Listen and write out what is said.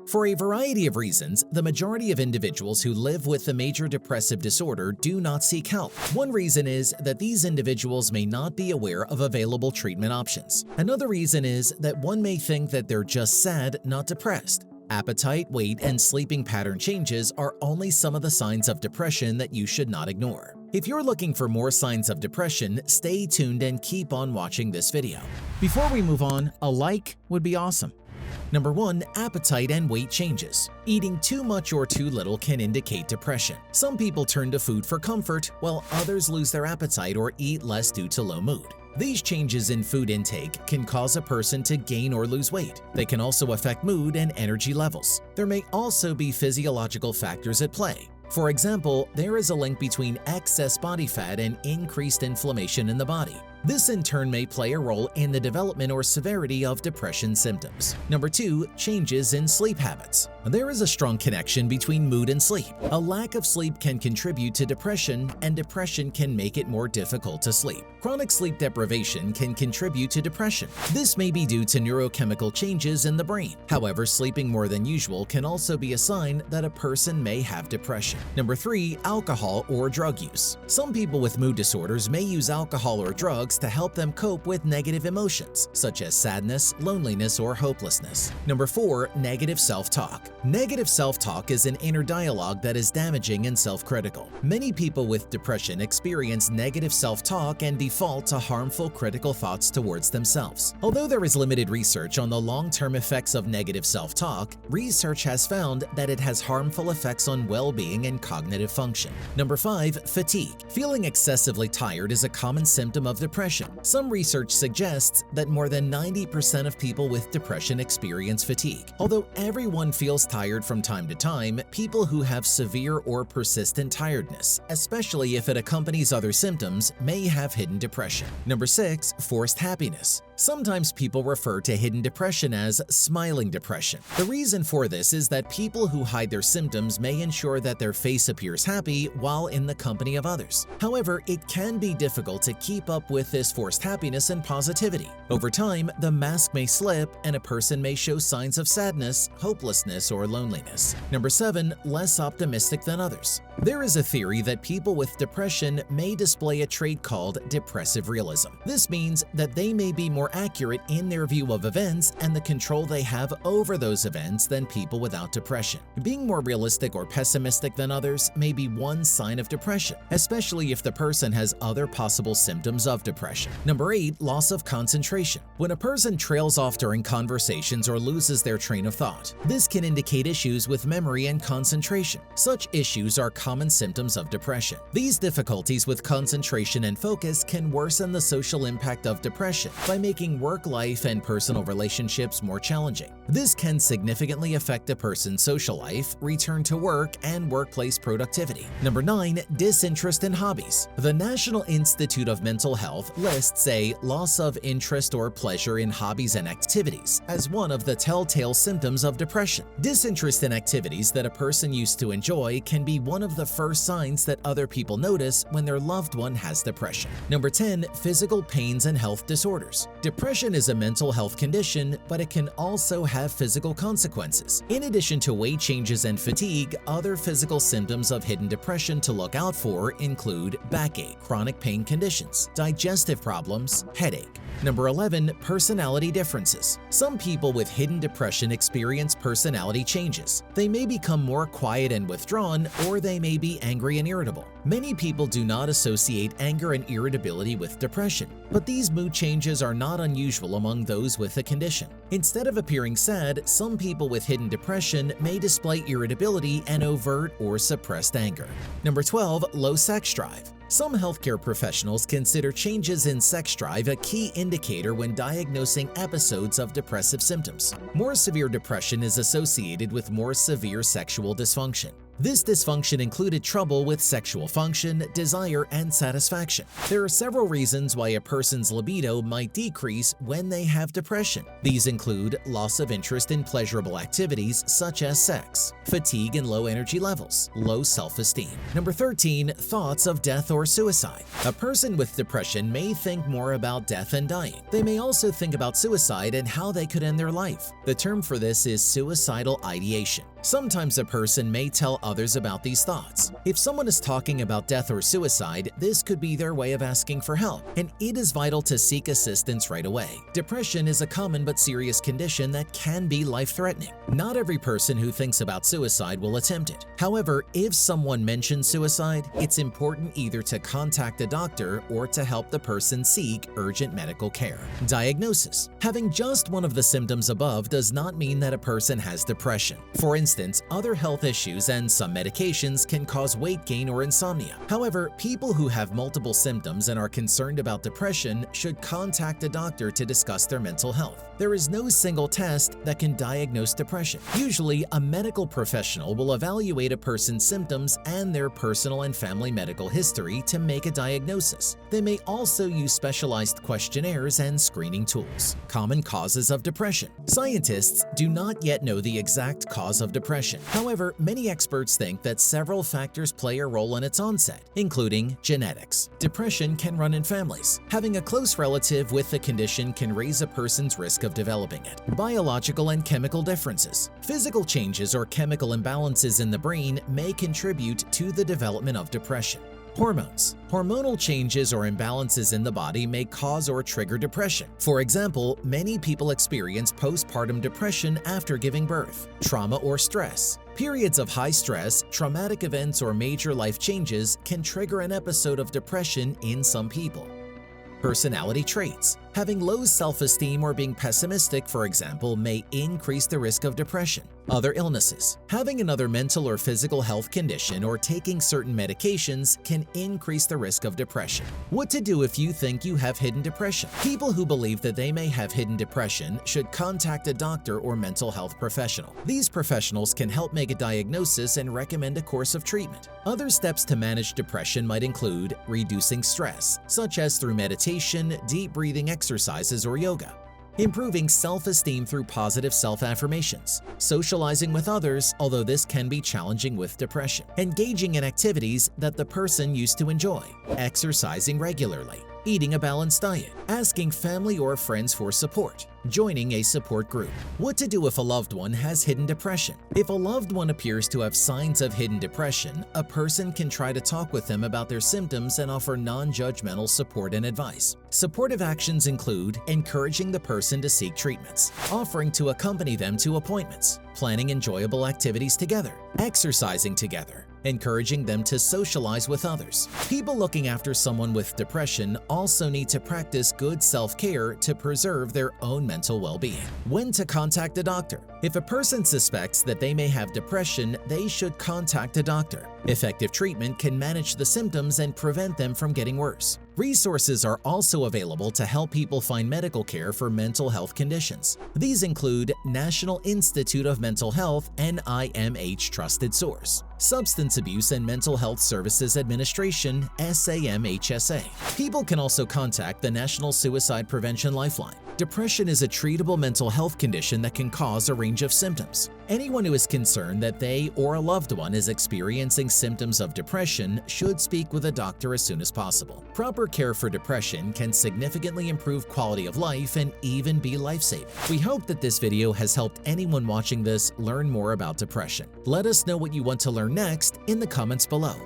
For a variety of reasons, the majority of individuals who live with the major depressive disorder do not seek help. One reason is that these individuals may not be aware of available treatment options. Another reason is that one may think that they're just sad, not depressed. Appetite, weight, and sleeping pattern changes are only some of the signs of depression that you should not ignore. If you're looking for more signs of depression, stay tuned and keep on watching this video. Before we move on, a like would be awesome. Number 1. Appetite and weight changes. Eating too much or too little can indicate depression. Some people turn to food for comfort, while others lose their appetite or eat less due to low mood. These changes in food intake can cause a person to gain or lose weight. They can also affect mood and energy levels. There may also be physiological factors at play. For example, there is a link between excess body fat and increased inflammation in the body. This in turn may play a role in the development or severity of depression symptoms. Number 2. Changes in sleep habits. There is a strong connection between mood and sleep. A lack of sleep can contribute to depression, and depression can make it more difficult to sleep. Chronic sleep deprivation can contribute to depression. This may be due to neurochemical changes in the brain. However, sleeping more than usual can also be a sign that a person may have depression. Number 3. Alcohol or drug use. Some people with mood disorders may use alcohol or drugs to help them cope with negative emotions, such as sadness, loneliness, or hopelessness. Number 4. Negative self-talk. Negative self-talk is an inner dialogue that is damaging and self-critical. Many people with depression experience negative self-talk and default to harmful critical thoughts towards themselves. Although there is limited research on the long-term effects of negative self-talk, research has found that it has harmful effects on well-being and cognitive function. Number 5. Fatigue. Feeling excessively tired is a common symptom of depression. Some research suggests that more than 90% of people with depression experience fatigue. Although everyone feels tired from time to time, people who have severe or persistent tiredness, especially if it accompanies other symptoms, may have hidden depression. Number 6. Forced happiness. Sometimes people refer to hidden depression as smiling depression. The reason for this is that people who hide their symptoms may ensure that their face appears happy while in the company of others. However, it can be difficult to keep up with this forced happiness and positivity. Over time, the mask may slip and a person may show signs of sadness, hopelessness, or loneliness. Number 7. Less optimistic than others. There is a theory that people with depression may display a trait called depressive realism. This means that they may be more accurate in their view of events and the control they have over those events than people without depression. Being more realistic or pessimistic than others may be one sign of depression, especially if the person has other possible symptoms of depression. Number 8. Loss of concentration. When a person trails off during conversations or loses their train of thought, this can indicate issues with memory and concentration. Such issues are common symptoms of depression. These difficulties with concentration and focus can worsen the social impact of depression by making work life and personal relationships more challenging. This can significantly affect a person's social life, return to work, and workplace productivity. Number 9. Disinterest in hobbies. The National Institute of Mental Health lists a loss of interest or pleasure in hobbies and activities as one of the telltale symptoms of depression. Disinterest in activities that a person used to enjoy can be one of the first signs that other people notice when their loved one has depression. Number 10. Physical pains and health disorders. Depression is a mental health condition, but it can also have physical consequences. In addition to weight changes and fatigue, other physical symptoms of hidden depression to look out for include backache, chronic pain conditions, digestive problems, headache. Number 11. Personality differences. Some people with hidden depression experience personality changes. They may become more quiet and withdrawn, or they may be angry and irritable. Many people do not associate anger and irritability with depression, but these mood changes are not unusual among those with the condition. Instead of appearing sad, some people with hidden depression may display irritability and overt or suppressed anger. Number 12. Low sex drive. Some healthcare professionals consider changes in sex drive a key indicator when diagnosing episodes of depressive symptoms. More severe depression is associated with more severe sexual dysfunction. This dysfunction included trouble with sexual function, desire, and satisfaction. There are several reasons why a person's libido might decrease when they have depression. These include loss of interest in pleasurable activities such as sex, fatigue and low energy levels, low self-esteem. Number 13, thoughts of death or suicide. A person with depression may think more about death and dying. They may also think about suicide and how they could end their life. The term for this is suicidal ideation. Sometimes a person may tell others about these thoughts. If someone is talking about death or suicide, this could be their way of asking for help, and it is vital to seek assistance right away. Depression is a common but serious condition that can be life-threatening. Not every person who thinks about suicide will attempt it. However, if someone mentions suicide, it's important either to contact a doctor or to help the person seek urgent medical care. Diagnosis. Having just one of the symptoms above does not mean that a person has depression. For instance, other health issues and some medications can cause weight gain or insomnia. However, people who have multiple symptoms and are concerned about depression should contact a doctor to discuss their mental health. There is no single test that can diagnose depression. Usually, a medical professional will evaluate a person's symptoms and their personal and family medical history to make a diagnosis. They may also use specialized questionnaires and screening tools. Common causes of depression. Scientists do not yet know the exact cause of depression. However, many experts think that several factors play a role in its onset, including genetics. Depression can run in families. Having a close relative with the condition can raise a person's risk of developing it. Biological and chemical differences. Physical changes or chemical imbalances in the brain may contribute to the development of depression. Hormones. Hormonal changes or imbalances in the body may cause or trigger depression. For example, many people experience postpartum depression after giving birth. Trauma or stress. Periods of high stress, traumatic events, or major life changes can trigger an episode of depression in some people. Personality traits. Having low self-esteem or being pessimistic, for example, may increase the risk of depression. Other illnesses. Having another mental or physical health condition or taking certain medications can increase the risk of depression. What to do if you think you have hidden depression? People who believe that they may have hidden depression should contact a doctor or mental health professional. These professionals can help make a diagnosis and recommend a course of treatment. Other steps to manage depression might include reducing stress, such as through meditation, deep breathing exercises, or yoga. Improving self-esteem through positive self-affirmations. Socializing with others, although this can be challenging with depression. Engaging in activities that the person used to enjoy. Exercising regularly. Eating a balanced diet. Asking family or friends for support. Joining a support group. What to do if a loved one has hidden depression? If a loved one appears to have signs of hidden depression, a person can try to talk with them about their symptoms and offer non-judgmental support and advice. Supportive actions include encouraging the person to seek treatments, offering to accompany them to appointments, planning enjoyable activities together, exercising together, encouraging them to socialize with others. People looking after someone with depression also need to practice good self-care to preserve their own mental well-being. When to contact a doctor? If a person suspects that they may have depression, they should contact a doctor. Effective treatment can manage the symptoms and prevent them from getting worse. Resources are also available to help people find medical care for mental health conditions. These include National Institute of Mental Health (NIMH) trusted source, Substance Abuse and Mental Health Services Administration (SAMHSA). People can also contact the National Suicide Prevention Lifeline. Depression is a treatable mental health condition that can cause a range of symptoms. Anyone who is concerned that they or a loved one is experiencing symptoms of depression should speak with a doctor as soon as possible. Proper care for depression can significantly improve quality of life and even be life-saving. We hope that this video has helped anyone watching this learn more about depression. Let us know what you want to learn next in the comments below.